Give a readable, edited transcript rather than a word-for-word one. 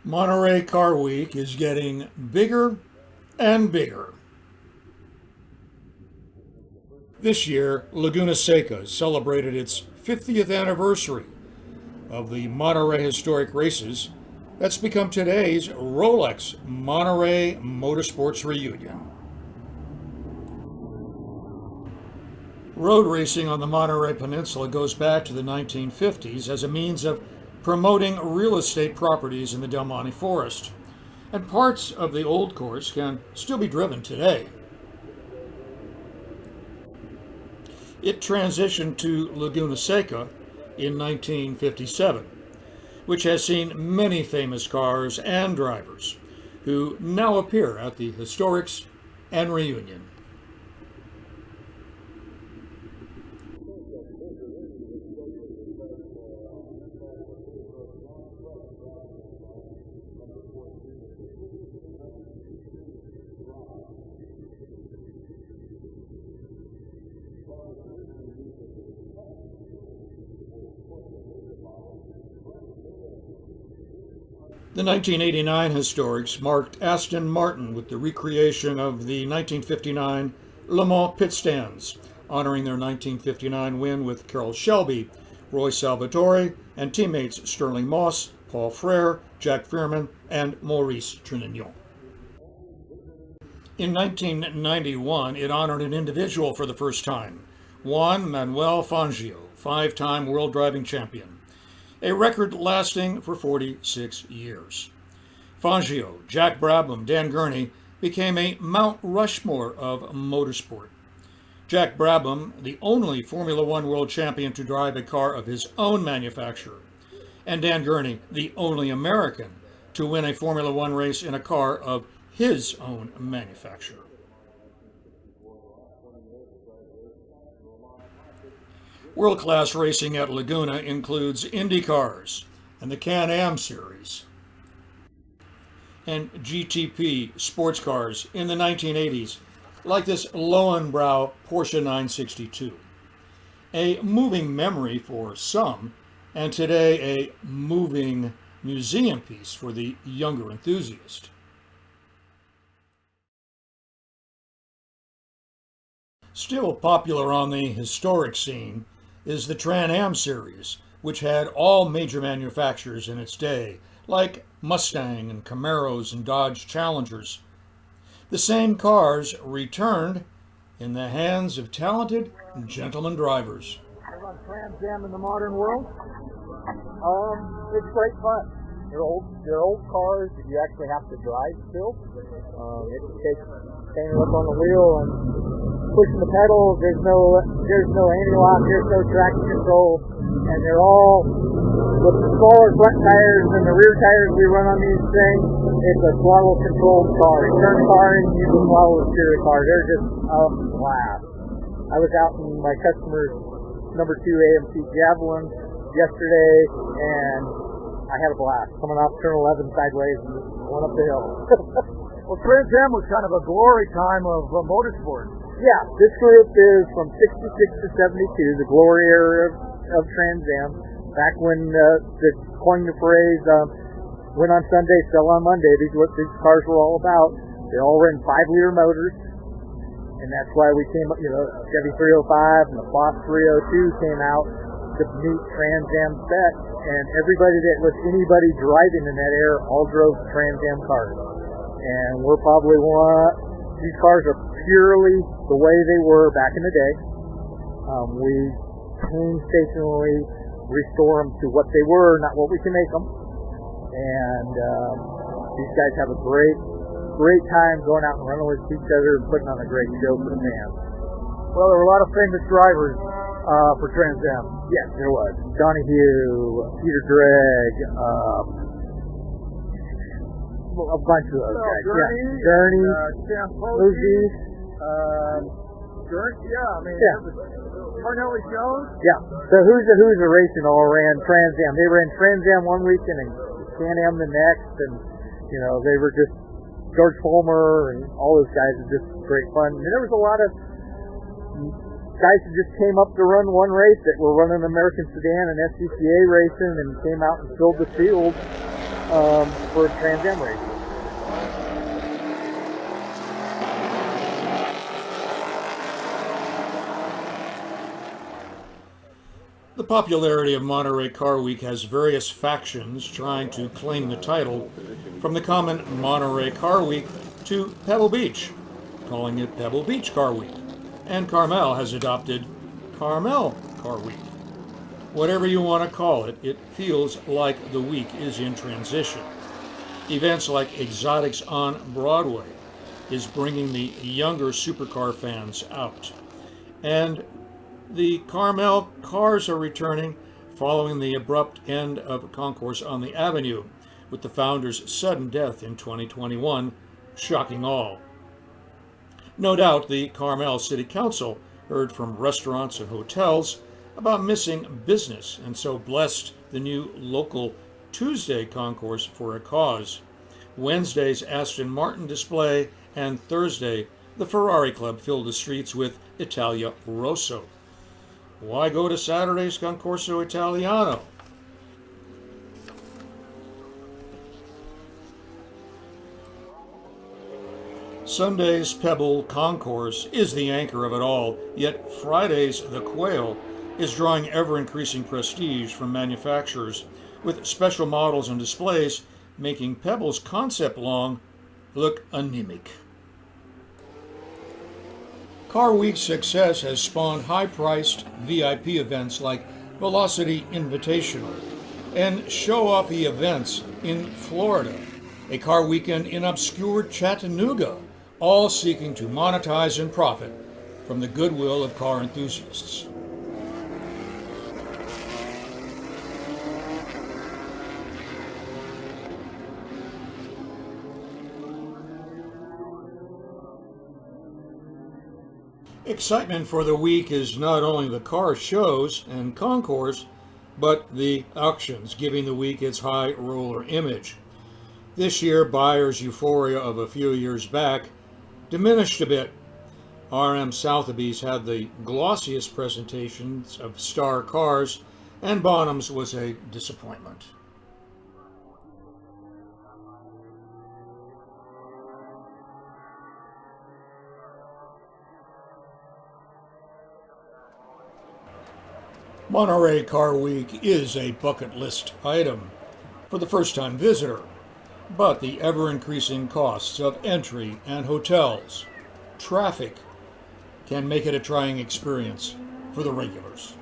Monterey Car Week is getting bigger and bigger. This year, Laguna Seca celebrated its 50th anniversary of the Monterey Historic races that's become today's Rolex Monterey Motorsports Reunion. Road racing on the Monterey Peninsula goes back to the 1950s as a means of promoting real estate properties in the Del Monte Forest, and parts of the old course can still be driven today. It transitioned to Laguna Seca in 1957, which has seen many famous cars and drivers who now appear at the Historics and Reunion. The 1989 Historics marked Aston Martin with the recreation of the 1959 Le Mans pit stands, honoring their 1959 win with Carroll Shelby, Roy Salvatore, and teammates Sterling Moss, Paul Frere, Jack Fearman, and Maurice Trinignon. In 1991, it honored an individual for the first time, Juan Manuel Fangio, five-time world driving champion, a record lasting for 46 years. Fangio, Jack Brabham, Dan Gurney became a Mount Rushmore of motorsport. Jack Brabham, the only Formula One world champion to drive a car of his own manufacture, and Dan Gurney, the only American to win a Formula One race in a car of his own manufacture. World-class racing at Laguna includes Indy cars and the Can-Am series, and GTP sports cars in the 1980s, like this Lowenbrow Porsche 962. A moving memory for some, and today a moving museum piece for the younger enthusiast. Still popular on the historic scene is the Can-Am series, which had all major manufacturers in its day, like Mustang and Camaros and Dodge Challengers. The same cars returned in the hands of talented gentleman drivers. On Can-Am in the modern world, it's great fun. They're old cars that you actually have to drive still. It takes standing up on the wheel and pushing the pedals. There's no anti-lock, there's no traction control, and they're all with the smaller front tires and the rear tires we run on these things. It's a throttle controlled car. You turn the car and you can throttle the steer car. They're just a blast. I was out in my customer's number 2 AMC Javelin yesterday, and I had a blast coming off turn 11 sideways and just went up the hill. Well, Can-Am was kind of a glory time of motorsport. Yeah, this group is from 66 to 72, the glory era of Can-Am. Back when the coined the phrase, win on Sunday, sell on Monday. These are what these cars were all about. They all ran 5-liter motors, and that's why we came up, Chevy 305 and the Fox 302 came out to meet Can-Am specs, and everybody that was anybody driving in that era all drove Can-Am cars. And we're probably these cars are purely the way they were back in the day. We painstakingly restore them to what they were, not what we can make them. And these guys have a great time going out and running with each other and putting on a great show for the fans. Well, there were a lot of famous drivers for Can-Am. Yes, there was. Donahue, Peter Gregg, a bunch of those guys. Gurney, Uzi. Carnelli Jones. Yeah. So who's the racing all ran Can-Am. They ran Can-Am one weekend and Can-Am the next, and they were just George Fulmer and all those guys are just great fun. And there was a lot of guys who just came up to run one race that were running American Sedan and SCCA racing and came out and filled the field for Trans Am races. The popularity of Monterey Car Week has various factions trying to claim the title, from the common Monterey Car Week to Pebble Beach, calling it Pebble Beach Car Week, and Carmel has adopted Carmel Car Week. Whatever you want to call it, it feels like the week is in transition. Events like Exotics on Broadway is bringing the younger supercar fans out, and the Carmel cars are returning following the abrupt end of a concourse on the Avenue, with the founder's sudden death in 2021 shocking all. No doubt the Carmel City Council heard from restaurants and hotels about missing business and so blessed the new local Tuesday concourse for a cause. Wednesday's Aston Martin display and Thursday the Ferrari Club filled the streets with Italia Rosso. Why go to Saturday's Concorso Italiano? Sunday's Pebble Concourse is the anchor of it all, yet Friday's The Quail is drawing ever-increasing prestige from manufacturers, with special models and displays making Pebble's concept long look anemic. Car Week's success has spawned high-priced VIP events like Velocity Invitational and show-offy events in Florida, a car weekend in obscure Chattanooga, all seeking to monetize and profit from the goodwill of car enthusiasts. Excitement for the week is not only the car shows and concourse, but the auctions, giving the week its high roller image. This year, buyers' euphoria of a few years back diminished a bit. RM Sotheby's had the glossiest presentations of star cars, and Bonham's was a disappointment. Monterey Car Week is a bucket list item for the first-time visitor, but the ever-increasing costs of entry and hotels, traffic, can make it a trying experience for the regulars.